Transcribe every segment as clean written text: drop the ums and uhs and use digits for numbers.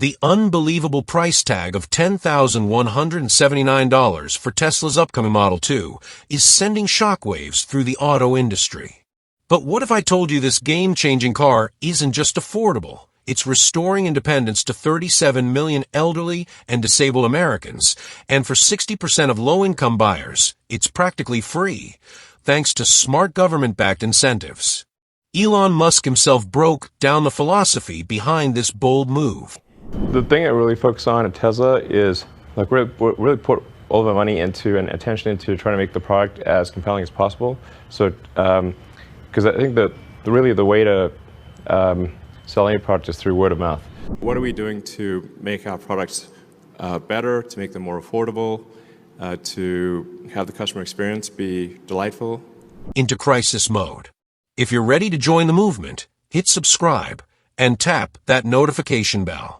The unbelievable price tag of $10,179 for Tesla's upcoming Model 2 is sending shockwaves through the auto industry. But what if I told you this game-changing car isn't just affordable? It's restoring independence to 37 million elderly and disabled Americans, and for 60% of low-income buyers, it's practically free, thanks to smart government-backed incentives. Elon Musk himself broke down the philosophy behind this bold move. The thing I really focus on at Tesla is really put all of our money into and attention into trying to make the product as compelling as possible. So, because I think that really the way to sell any product is through word of mouth. What are we doing to make our products better, to make them more affordable, to have the customer experience be delightful? Into crisis mode. If you're ready to join the movement, hit subscribe and tap that notification bell.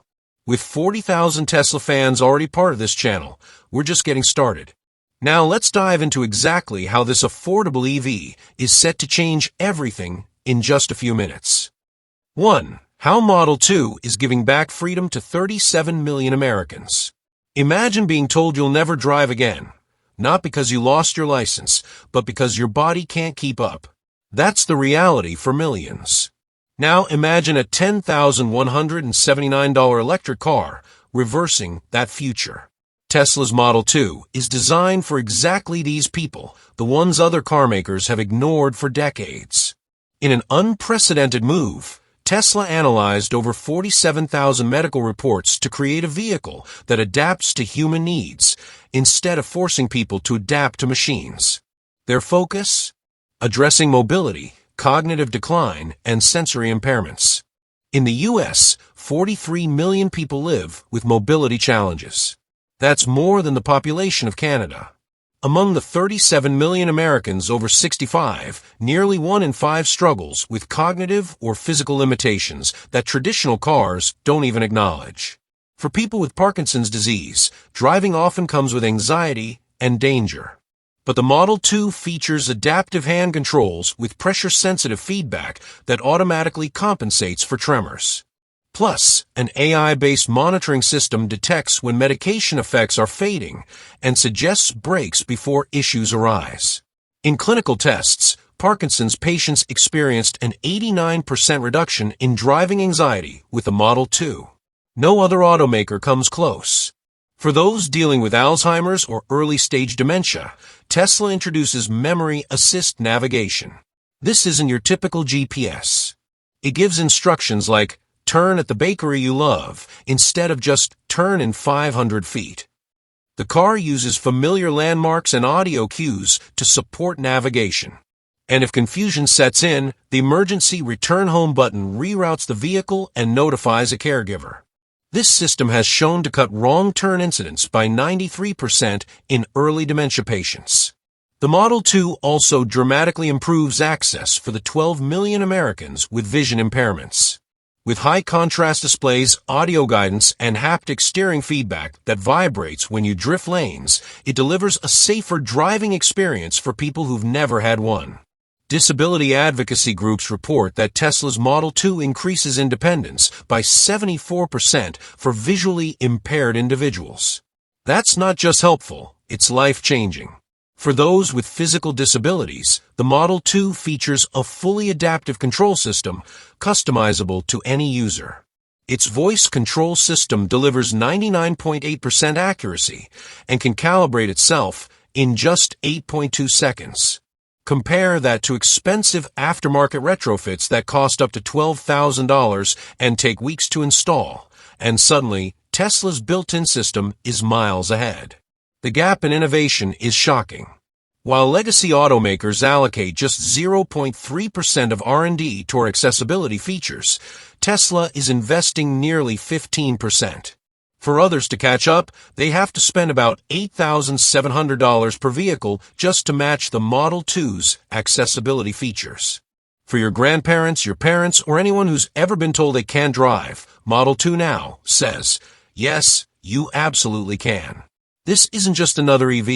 With 40,000 Tesla fans already part of this channel, we're just getting started. Now let's dive into exactly how this affordable EV is set to change everything in just a few minutes. 1. How Model 2 is giving back freedom to 37 million Americans. Imagine being told you'll never drive again, not because you lost your license, but because your body can't keep up. That's the reality for millions. Now imagine a $10,179 electric car reversing that future. Tesla's Model 2 is designed for exactly these people, the ones other car makers have ignored for decades. In an unprecedented move, Tesla analyzed over 47,000 medical reports to create a vehicle that adapts to human needs, instead of forcing people to adapt to machines. Their focus? Addressing mobility, cognitive decline, and sensory impairments. In the U.S., 43 million people live with mobility challenges. That's more than the population of Canada. Among the 37 million Americans over 65, nearly 1 in 5 struggles with cognitive or physical limitations that traditional cars don't even acknowledge. For people with Parkinson's disease, driving often comes with anxiety and danger. But the Model 2 features adaptive hand controls with pressure-sensitive feedback that automatically compensates for tremors. Plus, an AI-based monitoring system detects when medication effects are fading and suggests breaks before issues arise. In clinical tests, Parkinson's patients experienced an 89% reduction in driving anxiety with the Model 2. No other automaker comes close. For those dealing with Alzheimer's or early-stage dementia, Tesla introduces memory assist navigation. This isn't your typical GPS. It gives instructions like, turn at the bakery you love, instead of just turn in 500 feet. The car uses familiar landmarks and audio cues to support navigation. And if confusion sets in, the emergency return home button reroutes the vehicle and notifies a caregiver. This system has shown to cut wrong turn incidents by 93% in early dementia patients. The Model 2 also dramatically improves access for the 12 million Americans with vision impairments. With high-contrast displays, audio guidance, and haptic steering feedback that vibrates when you drift lanes, it delivers a safer driving experience for people who've never had one. Disability advocacy groups report that Tesla's Model 2 increases independence by 74% for visually impaired individuals. That's not just helpful, it's life-changing. For those with physical disabilities, the Model 2 features a fully adaptive control system, customizable to any user. Its voice control system delivers 99.8% accuracy and can calibrate itself in just 8.2 seconds. Compare that to expensive aftermarket retrofits that cost up to $12,000 and take weeks to install, and suddenly, Tesla's built-in system is miles ahead. The gap in innovation is shocking. While legacy automakers allocate just 0.3% of R&D toward accessibility features, Tesla is investing nearly 15%. For others to catch up, they have to spend about $8,700 per vehicle just to match the Model 2's accessibility features. For your grandparents, your parents, or anyone who's ever been told they can't drive, Model 2 now says, yes, you absolutely can. This isn't just another EV.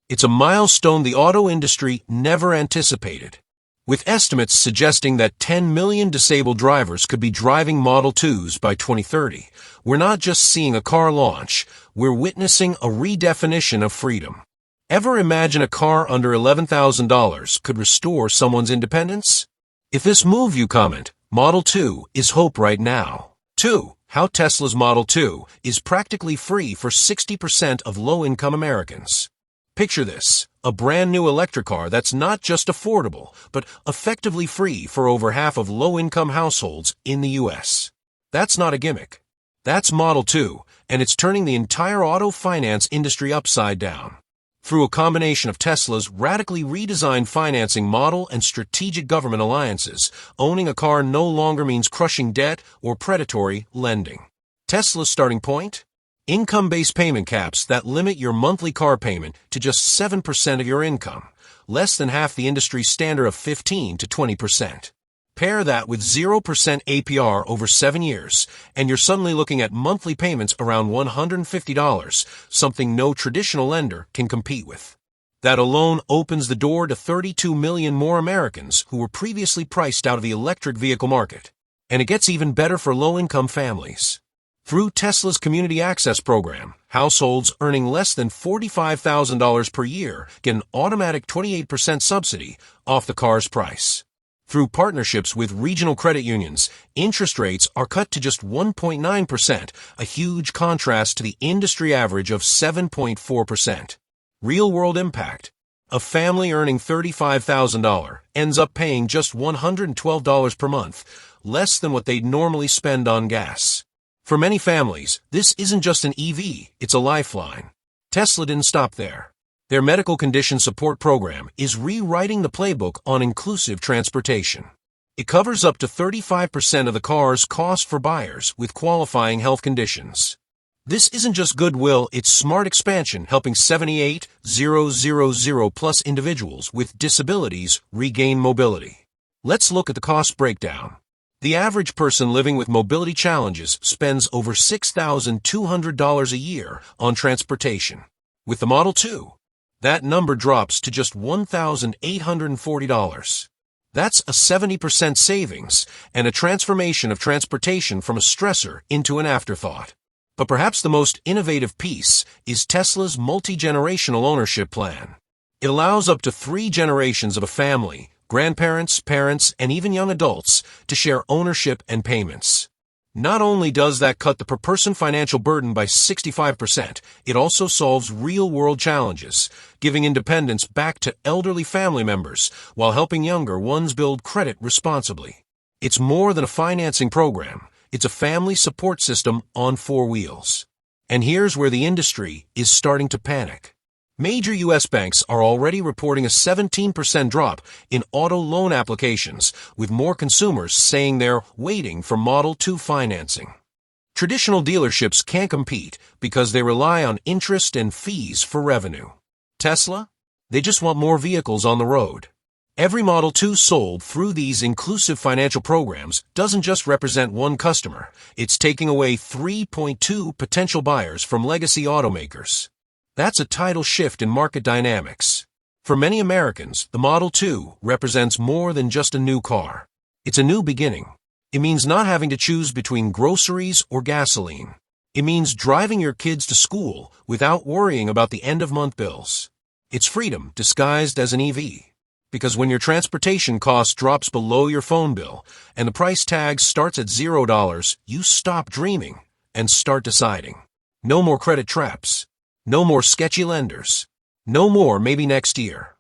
It's a milestone the auto industry never anticipated. With estimates suggesting that 10 million disabled drivers could be driving Model 2s by 2030, we're not just seeing a car launch, we're witnessing a redefinition of freedom. Ever imagine a car under $11,000 could restore someone's independence? If this moved you, comment, Model 2 is hope right now. 2. How Tesla's Model 2 is practically free for 60% of low-income Americans. Picture this, a brand new electric car that's not just affordable, but effectively free for over half of low-income households in the U.S. That's not a gimmick. That's Model 2, and it's turning the entire auto finance industry upside down. Through a combination of Tesla's radically redesigned financing model and strategic government alliances, owning a car no longer means crushing debt or predatory lending. Tesla's starting point? Income-based payment caps that limit your monthly car payment to just 7% of your income, less than half the industry's standard of 15 to 20%. Pair that with 0% APR over 7 years, and you're suddenly looking at monthly payments around $150, something no traditional lender can compete with. That alone opens the door to 32 million more Americans who were previously priced out of the electric vehicle market. And it gets even better for low-income families. Through Tesla's Community Access Program, households earning less than $45,000 per year get an automatic 28% subsidy off the car's price. Through partnerships with regional credit unions, interest rates are cut to just 1.9%, a huge contrast to the industry average of 7.4%. Real-world impact. A family earning $35,000 ends up paying just $112 per month, less than what they'd normally spend on gas. For many families, this isn't just an EV, it's a lifeline. Tesla didn't stop there. Their medical condition support program is rewriting the playbook on inclusive transportation. It covers up to 35% of the car's cost for buyers with qualifying health conditions. This isn't just goodwill, it's smart expansion helping 78,000 plus individuals with disabilities regain mobility. Let's look at the cost breakdown. The average person living with mobility challenges spends over $6,200 a year on transportation. With the Model 2, that number drops to just $1,840. That's a 70% savings and a transformation of transportation from a stressor into an afterthought. But perhaps the most innovative piece is Tesla's multi-generational ownership plan. It allows up to 3 generations of a family, grandparents, parents, and even young adults, to share ownership and payments. Not only does that cut the per-person financial burden by 65%, it also solves real-world challenges, giving independence back to elderly family members while helping younger ones build credit responsibly. It's more than a financing program. It's a family support system on 4 wheels. And here's where the industry is starting to panic. Major U.S. banks are already reporting a 17% drop in auto loan applications, with more consumers saying they're waiting for Model 2 financing. Traditional dealerships can't compete because they rely on interest and fees for revenue. Tesla? They just want more vehicles on the road. Every Model 2 sold through these inclusive financial programs doesn't just represent one customer. It's taking away 3.2 potential buyers from legacy automakers. That's a tidal shift in market dynamics. For many Americans, the Model 2 represents more than just a new car. It's a new beginning. It means not having to choose between groceries or gasoline. It means driving your kids to school without worrying about the end-of-month bills. It's freedom disguised as an EV. Because when your transportation cost drops below your phone bill and the price tag starts at $0, you stop dreaming and start deciding. No more credit traps. No more sketchy lenders. No more maybe next year.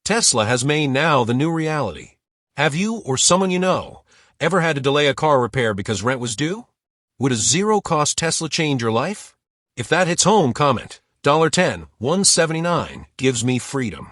Tesla has made now the new reality. Have you or someone you know ever had to delay a car repair because rent was due? Would a zero-cost Tesla change your life? If that hits home, comment, $10, $179 gives me freedom.